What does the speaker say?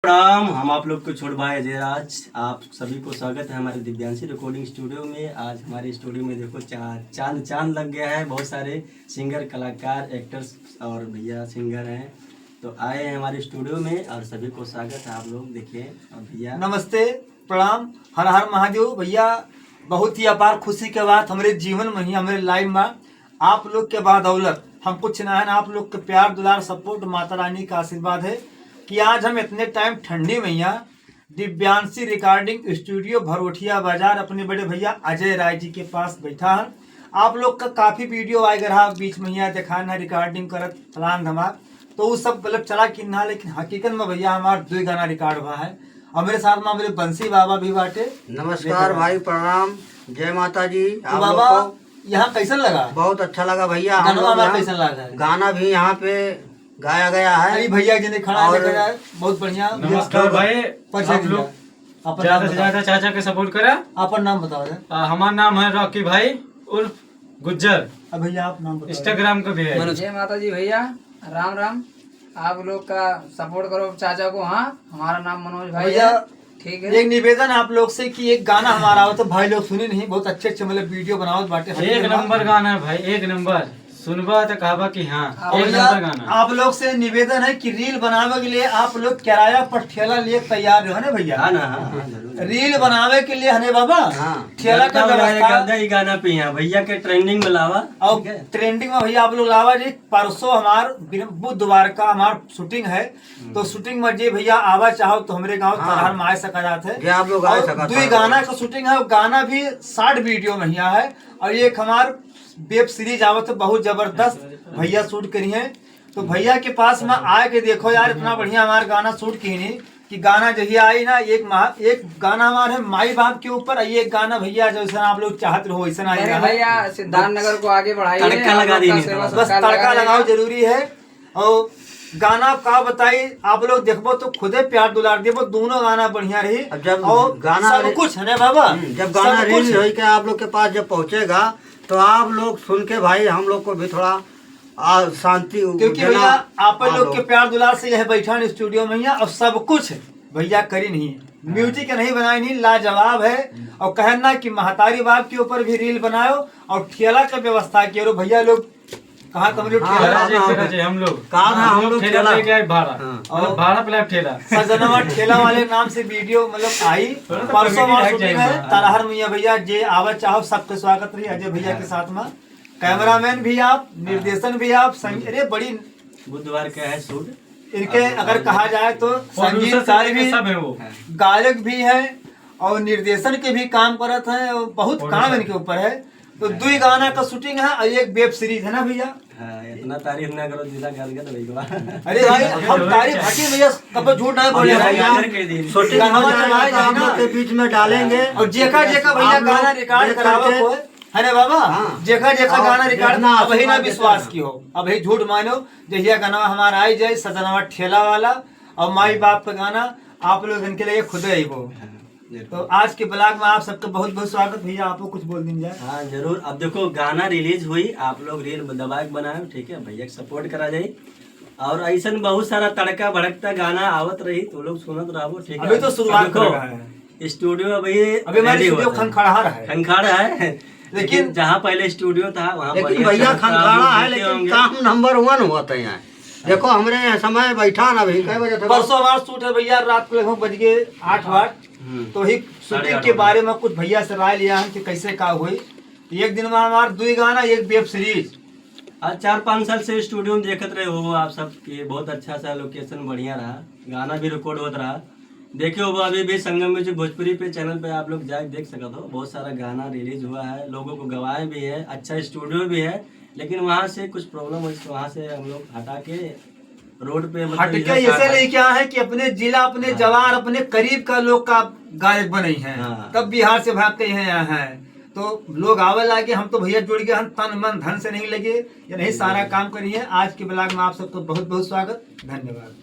प्रणाम। हम आप लोग को छोड़ भाई अजयराज, आप सभी को स्वागत है हमारे दिव्यांशी रिकॉर्डिंग स्टूडियो में। आज हमारे स्टूडियो में देखो चांद लग गया है। बहुत सारे सिंगर, कलाकार, एक्टर्स और भैया सिंगर हैं, तो आए हैं हमारे स्टूडियो में और सभी को स्वागत है। आप लोग देखिए। और भैया नमस्ते, प्रणाम, हर हर महादेव। भैया बहुत ही अपार खुशी के बाद हमारे जीवन में ही, हमारे लाइफ में आप लोग के बदौलत हम कुछ ना है ना, आप लोग के प्यार दुलार सपोर्ट, माता रानी का आशीर्वाद है कि आज हम इतने टाइम ठंडी में यहाँ दिव्यांशी रिकॉर्डिंग स्टूडियो भरोठिया बाजार अपने बड़े भैया अजय राय जी के पास बैठा है। आप लोग का काफी वीडियो आए रहा बीच में यहाँ दिखाना रिकॉर्डिंग करत फलान धमाक, तो वो सब गलत चला कि ना, लेकिन हकीकत में भैया हमारे 2 गाना रिकॉर्ड हुआ है और मेरे साथ में मेरे बंसी बाबा भी बाटे। नमस्कार भाई, प्रणाम, जय माता जी। तो बाबा यहाँ कैसा लगा? बहुत अच्छा लगा भैया। गाना कैसा लगा? गाना भी यहाँ पे गाया गया है। अरे भैया जी ने खड़ा है, बहुत बढ़िया। नमस्कार भाई, आप लोग ज्यादा से ज्यादा चाचा के सपोर्ट करा। अपन नाम बताओ। हमारा नाम है रॉकी भाई उर्फ गुज्जर। अब भैया आप नाम बताओ। इंस्टाग्राम का भी है। जय माता जी भैया, राम राम। आप लोग का सपोर्ट करो चाचा को। हाँ, हमारा नाम मनोज भाई भैया है, ठीक है। एक निवेदन आप लोग से कि एक गाना हमारा हो तो भाई लोग सुने नहीं, बहुत अच्छे मतलब वीडियो बनाओ बाटे। एक नंबर गाना है भाई, एक नंबर। सुनबा तो कहबा कि हाँ, एक नंबर गाना। आप लोग से निवेदन है कि रील बनावे के लिए आप लोग किराया पर ठेला लिए तैयार हो ना भैया? हाँ ना, हाँ जरूर। रील बनावे के लिए है बाबा, ठेला का व्यवस्था ही गाना पे यहाँ भैया के ट्रेंडिंग में लावा। और ट्रेंडिंग में भैया आप लोग लावा जी। परसों हमार बुधवार का हमार शूटिंग है, तो शूटिंग में जी भैया आवा चाहो तो हमारे गाँव तरहर में आ सका जाते है। आप लोग आ सका। 2 गाना का शूटिंग है, गाना भी 60 वीडियो में यहाँ है। और एक हमार वेब सीरीज आवत है, बहुत जबरदस्त भैया शूट करी है। तो भैया के पास में आए के देखो यार, इतना बढ़िया हमारा गाना शूट की नहीं कि गाना जही आई ना। एक गाना हमारे माई बाप के ऊपर, एक गाना भैया जैसा आप लोग चाहते रहो वैसा आएगा भैया सिद्धार्थ नगर को आगे बढ़ाइए, तड़का लगा दीजिए। बस तड़का लगाओ जरूरी है। और गाना का बताई आप लोग देखबो तो खुदे प्यार दुलार देबो, दोनों गाना बढ़िया रही। जब और गाना सब कुछ है ना बाबा, जब गाना रिलीज हो के आप लोग के पास जब पहुँचेगा तो आप लोग सुन के भाई हम लोग को भी थोड़ा शांति, क्योंकि भैया आप लोग के प्यार दुलार से यह बैठा स्टूडियो में और सब कुछ भैया करी नहीं है, म्यूजिक नहीं बनाई नहीं, लाजवाब है। और कहना कि महतारी बाप के ऊपर भी रील बनाओ और ठेला का व्यवस्था किया भैया लोग। कहाँ तुम लोग ठेला? हम लोग ठेला लेके आए भाड़ा, और भाड़ा पे ठेला सजनवा ठेला वाले नाम से वीडियो मतलब आई। परसों शूटिंग है तारहर मैया भैया, जे आवा चाहो सबके स्वागत रही। अजय भैया के साथ में कैमरामैन भी आप, निर्देशन भी आप, अरे बड़ी बुधवार का है शूट। इनके अगर कहा जाए तो संगीतकार भी, सब है वो, गायक भी है और निर्देशन के भी काम करत है, और बहुत काम इनके ऊपर है। तो 2 गाना का शूटिंग है और एक वेब सीरीज है ना भैया। हाँ, इतना तारीफ ना करो जिला कर तो भैया। अरे भाई हम तारीफ हटी भैया, कब झूठ नहीं बोले के बीच में डालेंगे। और जेका भैया गाना रिकॉर्ड करावा को है ना बाबा, जेका गाना रिकॉर्ड अब ही ना विश्वास की हो, अब ही झूठ मानो। जहिया गाना हमारा आई जाए सजनवा ठेला वाला और माई बाप का गाना, आप लोग इनके लिए खुद ही वो। तो आज के ब्लॉग में आप सबका बहुत बहुत स्वागत। भैया आपको कुछ बोल दीजिए। हाँ जरूर। अब देखो गाना रिलीज हुई, आप लोग रील दबा के बनाए, ठीक है, भैया सपोर्ट करा जाए। और ऐसा बहुत सारा तड़का भड़कता गाना आवत रही तो लोग सुनत रहो, ठीक है। अभी तो शुरुआत है, स्टूडियो अभी हमारे स्टूडियो खनखड़ा है, लेकिन जहाँ पहले स्टूडियो था वहाँ भैया खनखाड़ा है, लेकिन काम नंबर 1 हुआ था यहाँ। देखो हमरे समय बैठा ना भाई, कई बजे परसों हमारा शूट है भैया, रात को लगभग बज गए 8 तो ही शूटिंग के बारे में कुछ भैया से राय लिया है कि कैसे का हुई। एक दिन में हमारे 2 गाना, एक वेब सीरीज। आज 4-5 साल से स्टूडियो में देखते रहे हो आप सब कि बहुत अच्छा सा लोकेशन बढ़िया रहा, गाना भी रिकॉर्ड होता रहा। देखिए वो अभी भी संगम म्यूजिक भोजपुरी पे चैनल पे आप लोग जाके देख सकते हो, बहुत सारा गाना रिलीज हुआ है, लोगों को गवाए भी है, अच्छा स्टूडियो भी है। लेकिन वहाँ से कुछ प्रॉब्लम हुई, वहाँ से हम लोग हटा के रोड पे हट के इसलिए क्या है कि अपने जिला, अपने जवार, अपने करीब का लोग का गायक बने हैं। हाँ। तब बिहार से भाग के यहाँ है तो लोग आवे लागे। हम तो भैया जुड़ गए, हम तन मन धन से नहीं लगे, ये नहीं सारा काम करिए। आज के ब्लॉग में आप सबको बहुत बहुत स्वागत, धन्यवाद।